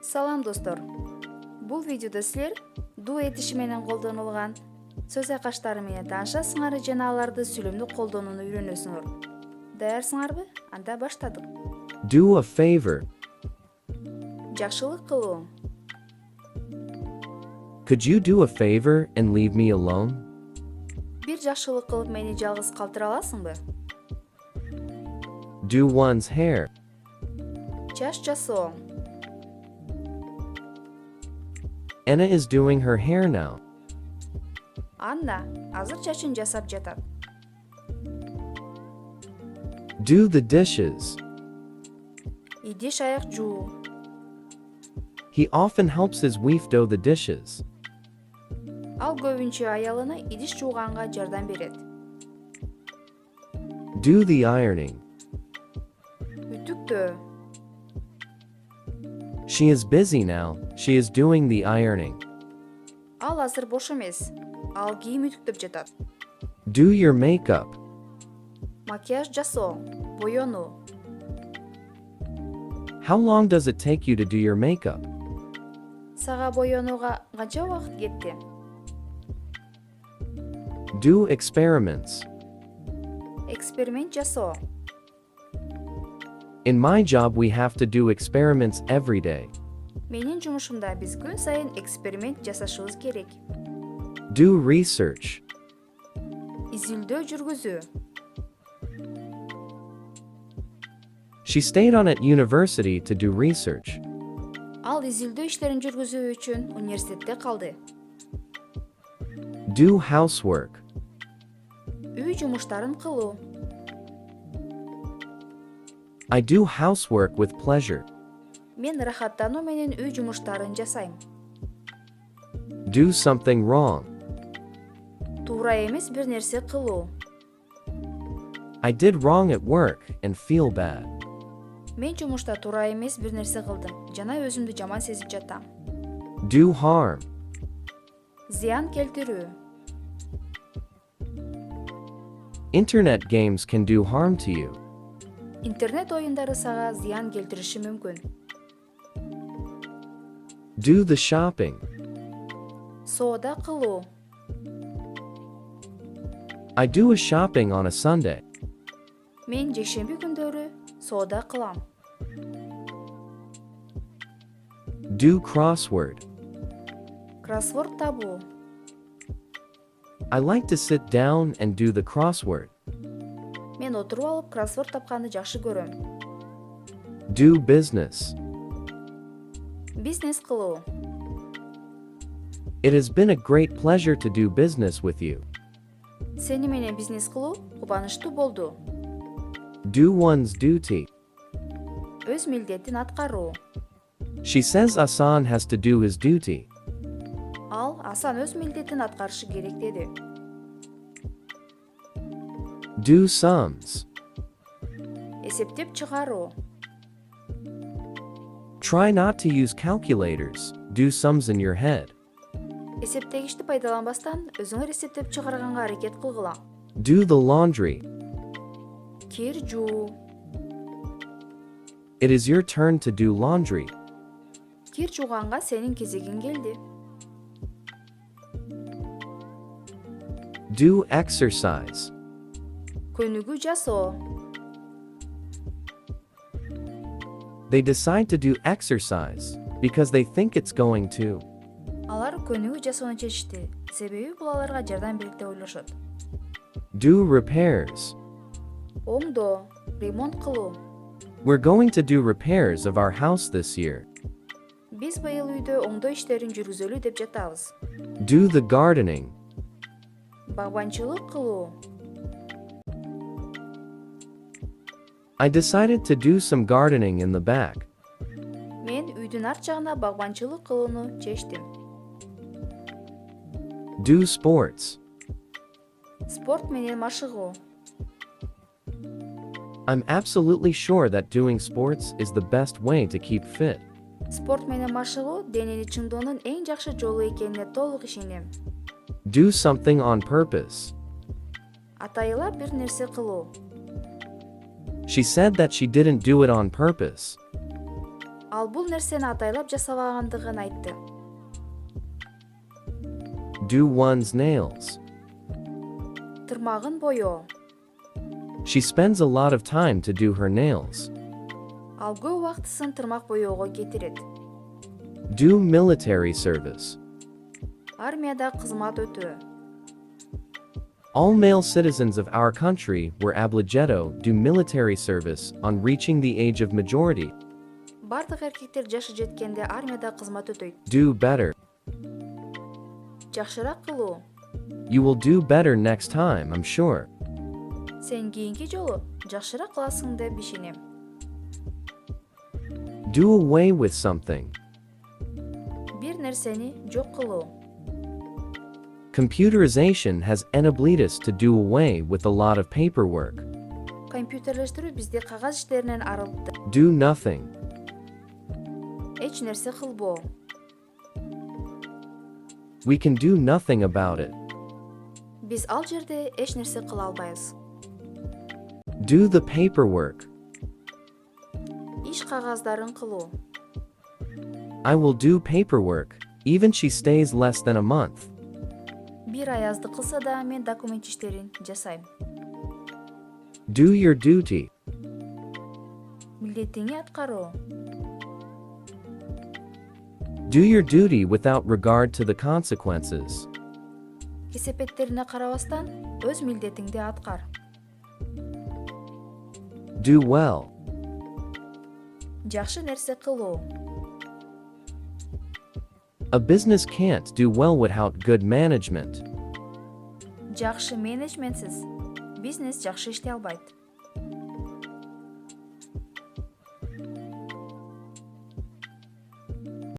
Салам достор. Бул видеодо силер do этиши менен колдонулган сөз айкаштары менен таанышасыңар жана аларды сүйлөмдү колдонууну үйрөнөсүңөр. Даярсыңарбы? Анда баштадык. Do a favor. Жакшылык кылуу. Could you do a favor and leave me alone? Бир жакшылык кылып мени жалгыз калтыра аласыңбы? Do one's hair. Чач жасоо. Anna is doing her hair now. Анна азыр чачын жасап жатат. Do the dishes. Идиш аяк жуу. He often helps his wife do the dishes. Ал көбүнчө аялына идиш жууганга жардам берет. Do the ironing. Үтүктөө. She is busy now. She is doing the ironing. Ал азыр бош эмес. Ал кийим үтүктөп жатат. Do your makeup. Макияж жасоо, боёнуу. How long does it take you to do your makeup? Сага боёнууга канча убакыт кетти? Do experiments. Эксперимент жасоо. In my job, we have to do experiments every day. Менин жумушумда биз күн сайын эксперимент жасашыбыз керек. Do research. Изилдөө жүргүзүү. She stayed on at university to do research. Ал изилдөө иштерин жүргүзүү үчүн университетте калды. Do housework. Үй жумуштарын кылуу. I do housework with pleasure. Мен рахаттануу менен үй жумуштарын жасайм. Do something wrong. Туура эмес бир нерсе кылуу. I did wrong at work and feel bad. Мен жумушта туура эмес бир нерсе кылдым жана өзүмдү жаман сезип жатам. Do harm. Зыян келтирүү. Internet games can do harm to you. Интернет оюндары сага зыян келтириши мүмкүн. Do the shopping. Соода кылуу. I do a shopping on a Sunday. Мен жекшемби күндөрү соода кылам. Do crossword. Кроссворд табуу. I like to sit down and do the crossword. Мен отуруп алып кроссворд тапканды жакшы көрөм. Do business. Бизнес кылуу. It has been a great pleasure to do business with you. Сени менен бизнес кылуу кубанычтуу болду. Do one's duty. Өз милдетин аткаруу. She says Asan has to do his duty. Ал Асан өз милдетин аткарышы керек деди. Do sums. Эсептеп чыгаруу. Try not to use calculators. Do sums in your head. Эсептегичти пайдаланбастан өзүңөр эсептеп чыгарганга аракет кылгыла. Do the laundry. Кир жуу. It is your turn to do laundry. Кир жууганга сенин кезегиң келди. Do exercise. Көнүгүү жасоо. They decide to do exercise because they think it's going to. Алар көнүгүү жасоону чечишти, себеби бул аларга жардам берет деп ойлошот. Do repairs. Оңдоо, ремонт кылуу. We're going to do repairs of our house this year. Биз быйыл үйдө оңдоо иштерин жүргүзөлү деп жатабыз. Do the gardening. Багбанчылык кылуу. I decided to do some gardening in the back. Мен үйдүн арт жагына багбанчылык кылууну чечтим. Do sports. Спорт менен машыгуу. I'm absolutely sure that doing sports is the best way to keep fit. Спорт менен машыгуу денени чыңдоонун эң жакшы жолу экенине толук ишенем. Do something on purpose. Атайыла бир нерсе кылуу. She said that she didn't do it on purpose. Ал бул нерсени атайлап жасабагандыгын айтты. Do one's nails. Тырмагын боё. She spends a lot of time to do her nails. Ал көп убактысын тырмак боёого кетирет. Do military service. Армияда кызмат өтөө. All male citizens of our country were obliged do military service on reaching the age of majority. Бардык эркектер жашы жеткенде армияда кызмат өтөйт. Do better. Жакшыраак кылуу. You will do better next time, I'm sure. Сен кийинки жолу жакшыраак кыласың деп ишенем. Do away with something. Бир нерсени жок кылуу. Computerization has enabled us to do away with a lot of paperwork. Компьютерлештирүү бизди кагаз иштеринен арылтты. Do nothing. Эч нерсе кылбоо. We can do nothing about it. Биз ал жерде эч нерсе кыла албайбыз. Do the paperwork. Иш кагаздарын кылуу. I will do paperwork, even she stays less than a month. Бир аязды кылса да мен документ иштерин жасайм. Do your duty. Милдетиңи аткаруу. Do your duty without regard to the consequences. Кесепеттерине карабастан өз милдетиңди аткар. Do well. Жакшы нерсе кылуу. A business can't do well without good management. Жакшы менеджментсиз бизнес жакшы иштей албайт.